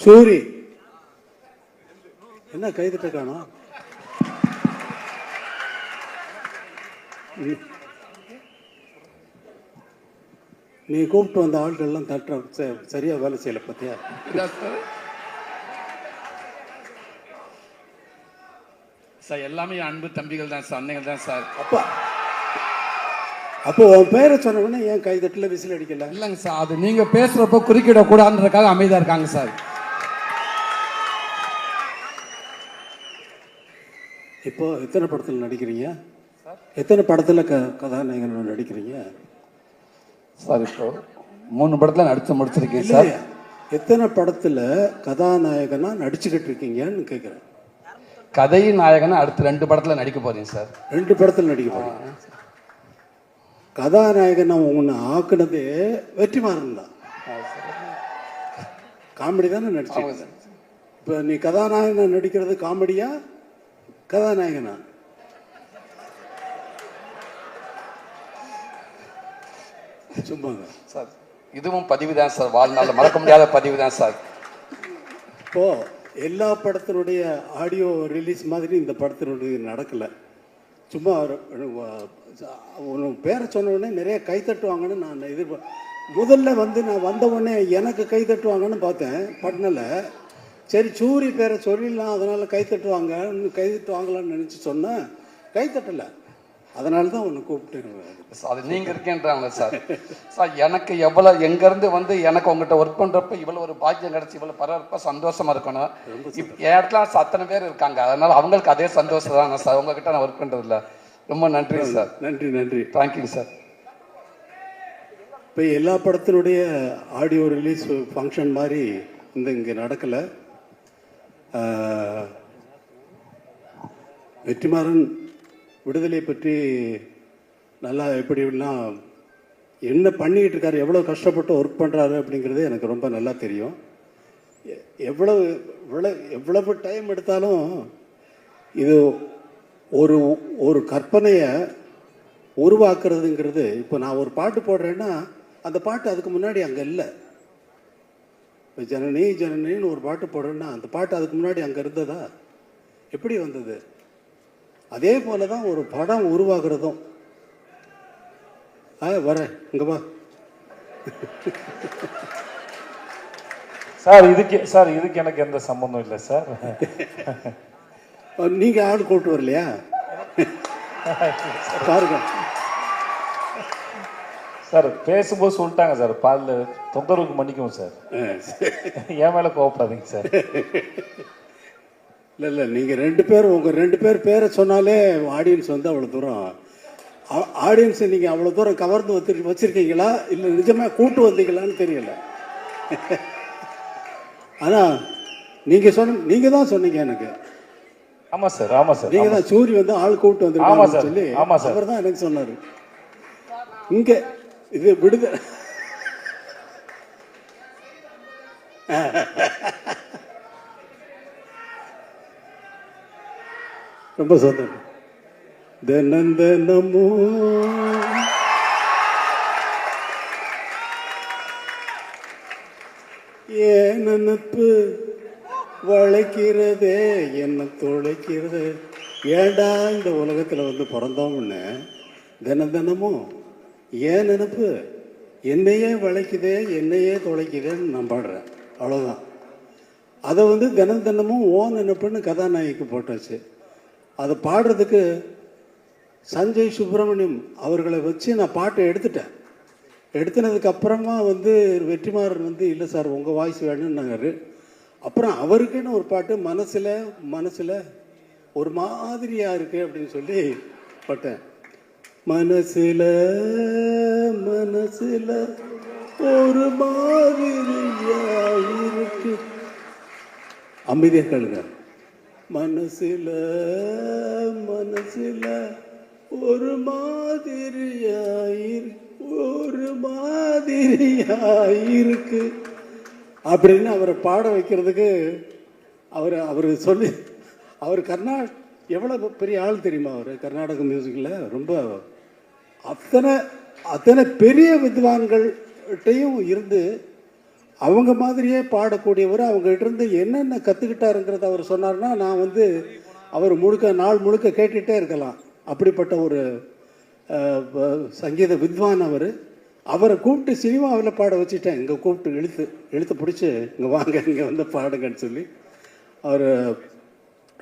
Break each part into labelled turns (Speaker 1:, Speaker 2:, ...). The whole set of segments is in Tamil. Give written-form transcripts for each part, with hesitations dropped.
Speaker 1: சூரி என்ன கைதிட்ட காணோம்? நீ கூப்பிட்டு வந்த ஆட்கள்லாம் தட்ட சரியா வேலை செய்யல பத்தியா?
Speaker 2: சார் எல்லாமே அன்பு தம்பிகள் தான் சார், அன்னைகள் தான் சார்.
Speaker 1: அப்போ உன் பேரை சொன்ன உடனே ஏன் கைதட்டல விசில் அடிக்கல?
Speaker 2: இல்லைங்க சார், அது நீங்க பேசுறப்போ குறுக்கிட கூடாதுன்றதுக்காக அமைதியா இருக்காங்க சார்.
Speaker 1: இப்போ எத்தனை படத்தில் நடிக்கிறீங்க? எத்தனை படத்தில் கதாநாயகன் நடிக்கிறீங்க
Speaker 2: சார்? இப்போ 3 படத்தில் நடிச்சு முடிச்சிருக்கேன் சார்.
Speaker 1: எத்தனை படத்தில் கதாநாயகனா நடிச்சுக்கிட்டு இருக்கீங்கன்னு கேட்குறேன்.
Speaker 2: கதை நாயகனா அடுத்து 2 படத்தில் நடிக்க போறீங்க சார்.
Speaker 1: 2 படத்தில் நடிக்க போறீங்க. கதாநாயகனை உன்னை ஆக்குனதே வெற்றிமாறன் தான். காமெடி தானே நடிச்சு. இப்போ நீ கதாநாயகனை நடிக்கிறது காமெடியா கதாநாயகனா? சும்மாங்க
Speaker 2: சார், இதுவும் பதிவு தான் சார், வாழ்நாள் மறக்க முடியாத பதிவு தான் சார்.
Speaker 1: இப்போ எல்லா படத்தினுடைய ஆடியோ ரிலீஸ் மாதிரி இந்த படத்தினுடைய நடக்கலை. சும்மா பேரை சொன்ன உடனே நிறைய கை தட்டுவாங்கன்னு நான் முதல்ல நான் வந்த உடனே எனக்கு கை தட்டுவாங்கன்னு பார்த்தேன் பட்னில். சரி சூரி பேரை சொல்லிடலாம், அதனால் கை தட்டுவாங்களான்னு நினச்சி சொன்னேன். கை தட்டலை, அதனால தான் உன்னை கூப்பிட்டு.
Speaker 2: அது நீங்கள் இருக்கேன்றாங்க சார். சார் எனக்கு எவ்வளோ எங்கேருந்து எனக்கு உங்கள்கிட்ட ஒர்க் பண்ணுறப்ப இவ்வளோ ஒரு பாக்கியம் கிடச்சி இவ்வளோ பரவாயில்ல சந்தோஷமாக இருக்கணும். என் இடத்துல அத்தனை பேர் இருக்காங்க, அதனால் அவங்களுக்கு அதே சந்தோஷம் தான் சார். உங்ககிட்ட நான் ஒர்க் பண்ணுறதில்ல. ரொம்ப நன்றி சார்.
Speaker 1: நன்றி நன்றி,
Speaker 2: தேங்க்யூ சார்.
Speaker 1: இப்போ எல்லா படத்தினுடைய ஆடியோ ரிலீஸ் ஃபங்க்ஷன் மாதிரி இங்கே நடக்கலை. வெற்றிமாறன் விடுதலை பற்றி நல்லா எப்படிலாம் என்ன பண்ணிக்கிட்டு இருக்காரு, எவ்வளோ கஷ்டப்பட்டு ஒர்க் பண்ணுறாரு அப்படிங்கிறது எனக்கு ரொம்ப நல்லா தெரியும். எவ்வளவு டைம் எடுத்தாலும் இது ஒரு கற்பனையை உருவாக்குறதுங்கிறது. இப்போ நான் ஒரு பாட்டு போடுறேன்னா அந்த பாட்டு அதுக்கு முன்னாடி அங்கே இல்லை. இப்போ ஜனனி ஜனனின்னு ஒரு பாட்டு போடுறேன்னா அந்த பாட்டு அதுக்கு முன்னாடி அங்கே இருந்ததா? எப்படி வந்தது? அதே போல தான் ஒரு படம் உருவாகிறதும். வரேன் இங்கே வா
Speaker 3: சார். இதுக்கு எனக்கு எந்த சம்பந்தம் இல்லை சார்.
Speaker 1: நீங்கள் ஆள் கூட்டு வரலையா? பாருங்க
Speaker 3: சார், பேசும்போது சொல்லிட்டாங்க சார், பால் தொந்தரவுக்கு மன்னிக்கும் சார். என் மேலே கோவப்படாதீங்க சார்.
Speaker 1: இல்லை நீங்கள் 2 பேர் உங்கள் 2 பேர் பேரை சொன்னாலே ஆடியன்ஸ் அவ்வளோ தூரம் ஆடியன்ஸை நீங்கள் அவ்வளோ தூரம் கவர்ந்து வச்சுருக்கீங்களா இல்லை நிஜமாக கூட்டு வந்தீங்களான்னு தெரியல. ஆனால் நீங்கள் தான் சொன்னீங்க எனக்கு.
Speaker 3: ஆமாம் சார், ஆமாம் சார்.
Speaker 1: நீங்கள் தான் சூரி ஆள் கூப்பிட்டு வந்துருக்காங்க சொல்லி அவர் தான் எனக்கு சொன்னார். இங்கே இது விடுதலை ரொம்ப சந்தோஷம். தினந்தனமோ ஏன் நினப்பு வளைக்கிறதே என்ன துளைக்கிறது. ஏண்டா இந்த உலகத்தில் பிறந்தோம்னு தினமும் ஏன் நினப்பு என்னையே வளைக்குதே என்னையே துளைக்குதேன்னு நான் பாடுறேன். அவ்வளோதான். அதை தினமும் ஓ நினப்புன்னு கதாநாயகிக்கு போட்டாச்சு. அதை பாடுறதுக்கு சஞ்சய் சுப்பிரமணியம் அவர்களை வச்சு நான் பாட்டை எடுத்துட்டேன். எடுத்துனதுக்கு அப்புறமா வெற்றிமாறன் இல்லை சார் உங்கள் வாய்ஸ் வேணும்னாரு. அப்புறம் அவருக்குன்னு ஒரு பாட்டு மனசில் ஒரு மாதிரியாக இருக்கு அப்படின்னு சொல்லி பாட்டேன். மனசில் ஒரு மாதிரியாக இருக்கு. அமைதியாக கேளுங்க. மனசில் ஒரு மாதிரியாயிருக்கு அப்படின்னு அவரை பாட வைக்கிறதுக்கு அவர் சொல்லி அவர் எவ்வளோ பெரிய ஆள் தெரியுமா? அவர் கர்நாடக மியூசிக்கில் ரொம்ப அத்தனை பெரிய வித்வான்கள்கிட்டையும் இருந்து அவங்க மாதிரியே பாடக்கூடியவர். அவங்ககிட்ட இருந்து என்னென்ன கற்றுக்கிட்டாருங்கிறத அவர் சொன்னார்னா நான் வந்து அவர் நாள் முழுக்க கேட்டுகிட்டே இருக்கலாம். அப்படிப்பட்ட ஒரு சங்கீத வித்வான் அவர். அவரை கூப்பிட்டு சினிமாவில் பாட வச்சுட்டேன். இங்கே கூப்பிட்டு இழுத்து பிடிச்சி இங்கே வாங்க, இங்கே வந்து பாடுங்கன்னு சொல்லி. அவர்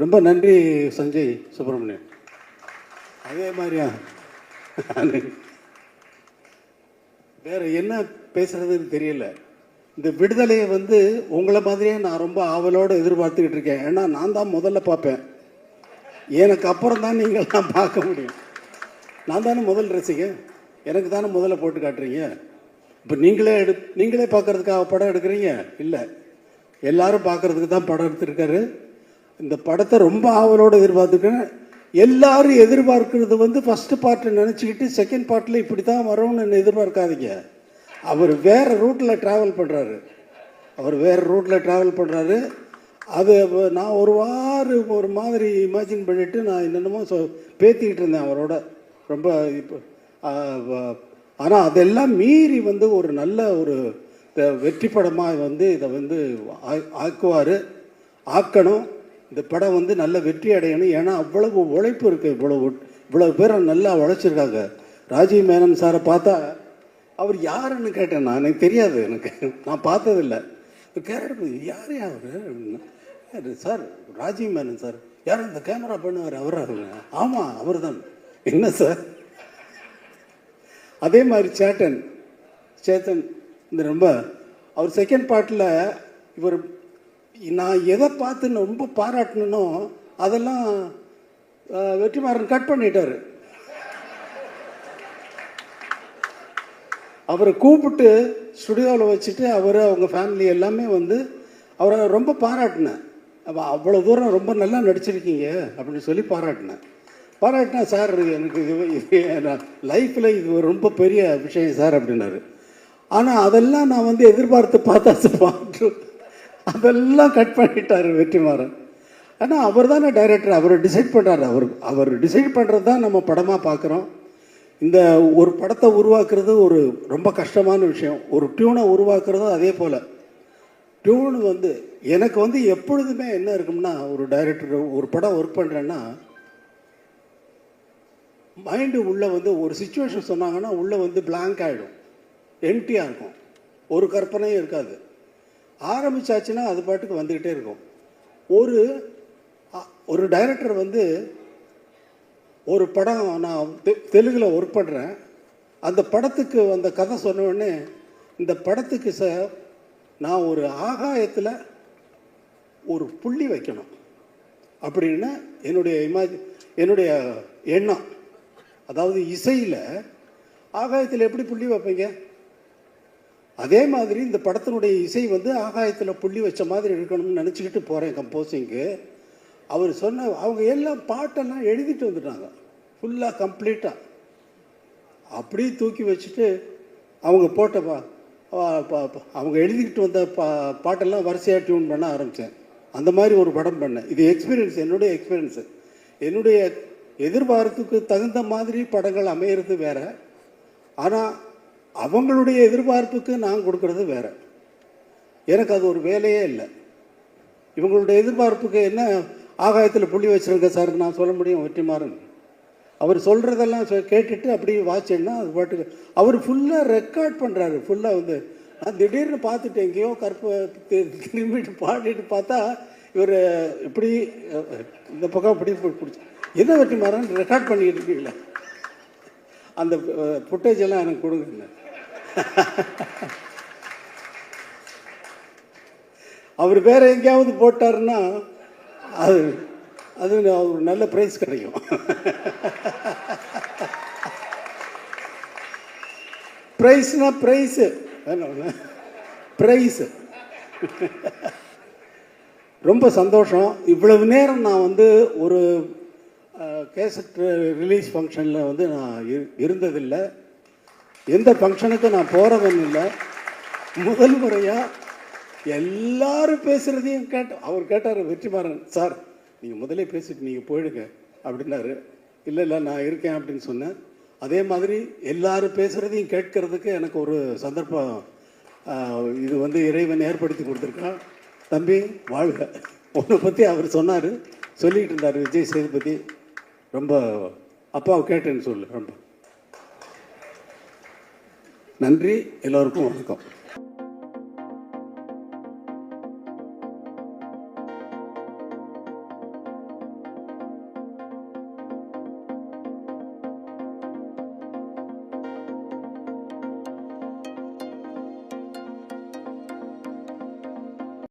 Speaker 1: ரொம்ப நன்றி சஞ்சய் சுப்பிரமணியன். அதே மாதிரியா வேற என்ன பேசுறதுன்னு தெரியல. இந்த விடுதலையை வந்து உங்களை மாதிரியே நான் ரொம்ப ஆவலோடு எதிர்பார்த்துக்கிட்டு இருக்கேன். ஏன்னா நான் தான் முதல்ல பார்ப்பேன். எனக்கு அப்புறம் தான் நீங்கள்லாம் பார்க்க முடியும். நான் தானே முதல் ரசிகன். எனக்கு தானே முதல்ல போட்டு காட்டுறீங்க. இப்போ நீங்களே பார்க்கறதுக்காக படம் எடுக்கிறீங்க? இல்லை, எல்லாரும் பார்க்கறதுக்கு தான் படம் எடுத்துருக்காரு. இந்த படத்தை ரொம்ப ஆவலோடு எதிர்பார்த்துருக்கேன். எல்லாரும் எதிர்பார்க்கறது வந்து ஃபஸ்ட்டு பார்ட்டை நினச்சிக்கிட்டு செகண்ட் பார்ட்டில் இப்படி தான் வரும்னு எதிர்பார்க்காதீங்க. அவர் வேறு ரூட்டில் ட்ராவல் பண்ணுறாரு. அது நான் ஒரு மாதிரி இமேஜின் பண்ணிவிட்டு நான் என்னென்னமோ பேத்திக்கிட்டு இருந்தேன் அவரோட ரொம்ப. இப்போ ஆனால் அதெல்லாம் மீறி வந்து ஒரு நல்ல ஒரு வெற்றி படமாக வந்து இதை வந்து ஆக்கணும். இந்த படம் வந்து நல்ல வெற்றி அடையணும். ஏன்னா அவ்வளவு உழைப்பு இருக்குது. இவ்வளவு பேர் நல்லா உழைச்சிருக்காங்க. ராஜீவ் மேனன் சாரை பார்த்தா அவர் யாருன்னு கேட்டேன். எனக்கு தெரியாது, நான் பார்த்ததில்லை. கேரக்டர் யார் அவர்? Sir Rajiv Menon sir. யார் இந்த கேமரா பண்ணுவார்? அவராக? ஆமாம், அவர் தான். என்ன சார்? அதே மாதிரி சேத்தன் இந்த ரொம்ப அவர் செகண்ட் பார்ட்டில் இவர் நான் எதை பார்த்து ரொம்ப பாராட்டணுன்னோ அதெல்லாம் வெற்றிமாறன் கட் பண்ணிட்டார். அவரை கூப்பிட்டு ஸ்டுடியோவில் வச்சுட்டு அவங்க ஃபேமிலி எல்லாமே வந்து அவரை ரொம்ப பாராட்டினேன். அவ்வளோ தூரம் ரொம்ப நல்லா நடிச்சிருக்கீங்க அப்படின்னு சொல்லி பாராட்டினா சார் எனக்கு இது லைஃப்பில் இது ரொம்ப பெரிய விஷயம் சார் அப்படின்னாரு. ஆனால் அதெல்லாம் நான் வந்து எதிர்பார்த்து பார்த்து அதெல்லாம் கட் பண்ணிட்டார் வெற்றிமாறன். ஆனால் அவர் தானே டைரக்டர், அவர் டிசைட் பண்ணுறாரு. அவர் டிசைட் பண்ணுறது தான் நம்ம படமாக பார்க்குறோம். இந்த ஒரு படத்தை உருவாக்குறது ஒரு ரொம்ப கஷ்டமான விஷயம். ஒரு டியூனை உருவாக்குறதும் அதே போல். டியூன் வந்து எனக்கு வந்து எப்பொழுதுமே என்ன இருக்கும்னா, ஒரு டைரக்டர் ஒரு படம் ஒர்க் பண்ணுறேன்னா மைண்டு உள்ளே வந்து ஒரு சுச்சுவேஷன் சொன்னாங்கன்னா உள்ளே வந்து பிளாங்க் ஆகிடும், எம்டியாக இருக்கும், ஒரு கற்பனையும் இருக்காது. ஆரம்பித்தாச்சுன்னா அது பாட்டுக்கு வந்துக்கிட்டே இருக்கும். ஒரு டைரக்டர் வந்து ஒரு படம் நான் தெலுங்கில் ஒர்க் பண்ணுறேன். அந்த படத்துக்கு அந்த கதை சொன்ன உடனே இந்த படத்துக்கு நான் ஒரு ஆகாயத்தில் ஒரு புள்ளி வைக்கணும் அப்படின்னு என்னுடைய எண்ணம். அதாவது இசையில் ஆகாயத்தில் எப்படி புள்ளி வைப்பீங்க? அதே மாதிரி இந்த படத்தினுடைய இசை வந்து ஆகாயத்தில் புள்ளி வச்ச மாதிரி இருக்கணும்னு நினச்சிக்கிட்டு போகிறேன் கம்போசிங்க்கு. அவர் அவங்க எல்லாம் பாட்டெல்லாம் எழுதிட்டு வந்துட்டாங்க ஃபுல்லாக கம்ப்ளீட்டாக. அப்படியே தூக்கி வச்சுட்டு அவங்க அவங்க எழுதிக்கிட்டு வந்த பாட்டெல்லாம் வரிசையாக டியூன் பண்ண ஆரம்பித்தேன். அந்த மாதிரி ஒரு படம் பண்ணேன். இது என்னுடைய எக்ஸ்பீரியன்ஸு. என்னுடைய எதிர்பார்ப்புக்கு தகுந்த மாதிரி படங்கள் அமையிறது வேறு. ஆனால் அவங்களுடைய எதிர்பார்ப்புக்கு நான் கொடுக்கறது வேறு. எனக்கு அது ஒரு வேலையே இல்லை. இவங்களுடைய எதிர்பார்ப்புக்கு என்ன ஆகாயத்தில் புள்ளி வச்சுருங்க சார் நான் சொல்ல முடியும் வெற்றிமாறன். அவர் சொல்கிறதெல்லாம் கேட்டுட்டு அப்படியே வாட்சேன்னா அது பாட்டுக்கு அவர் ஃபுல்லாக ரெக்கார்ட் பண்ணுறாரு. ஃபுல்லாக வந்து நான் திடீர்னு பார்த்துட்டு எங்கேயோ திரும்பிட்டு பாடிட்டு பார்த்தா இவர் இப்படி இந்த பக்கம் இப்படி பிடிச்சி என்ன வெற்றிமாறன் ரெக்கார்ட் பண்ணிக்கிட்டு இருக்கீங்களா? அந்த ஃபுட்டேஜ் எல்லாம் எனக்கு கொடுங்க. அவர் வேற எங்கேயாவது போட்டாருன்னா அது ஒரு நல்ல ப்ரைஸ் கிடைக்கும். ப்ரைஸு ரொம்ப சந்தோஷம். இவ்வளவு நேரம் நான் வந்து ஒரு கேசட் ரிலீஸ் ஃபங்க்ஷனில் வந்து நான் இருந்ததில்லை. எந்த ஃபங்க்ஷனுக்கும் நான் போகிறவன் இல்லை. முதல் முறையாக எல்லாரும் பேசுகிறதையும் அவர் கேட்டார் வெற்றிமாறன் சார் நீங்கள் முதலே பேசிட்டு நீங்கள் போயிடுங்க அப்படின்னாரு. இல்லை நான் இருக்கேன் அப்படின்னு சொன்னேன். அதே மாதிரி எல்லாரும் பேசுகிறதையும் கேட்கறதுக்கு எனக்கு ஒரு சந்தர்ப்பம் இது வந்து இறைவன் ஏற்படுத்தி கொடுத்துருக்கான். தம்பி வாழ்க. உன்னை பற்றி அவர் சொன்னார், சொல்லிகிட்டு இருந்தார் விஜய் சேதுபதி. ரொம்ப அப்பாவை கேட்டேன்னு சொல்லு. ரொம்ப நன்றி. எல்லோருக்கும் வணக்கம்.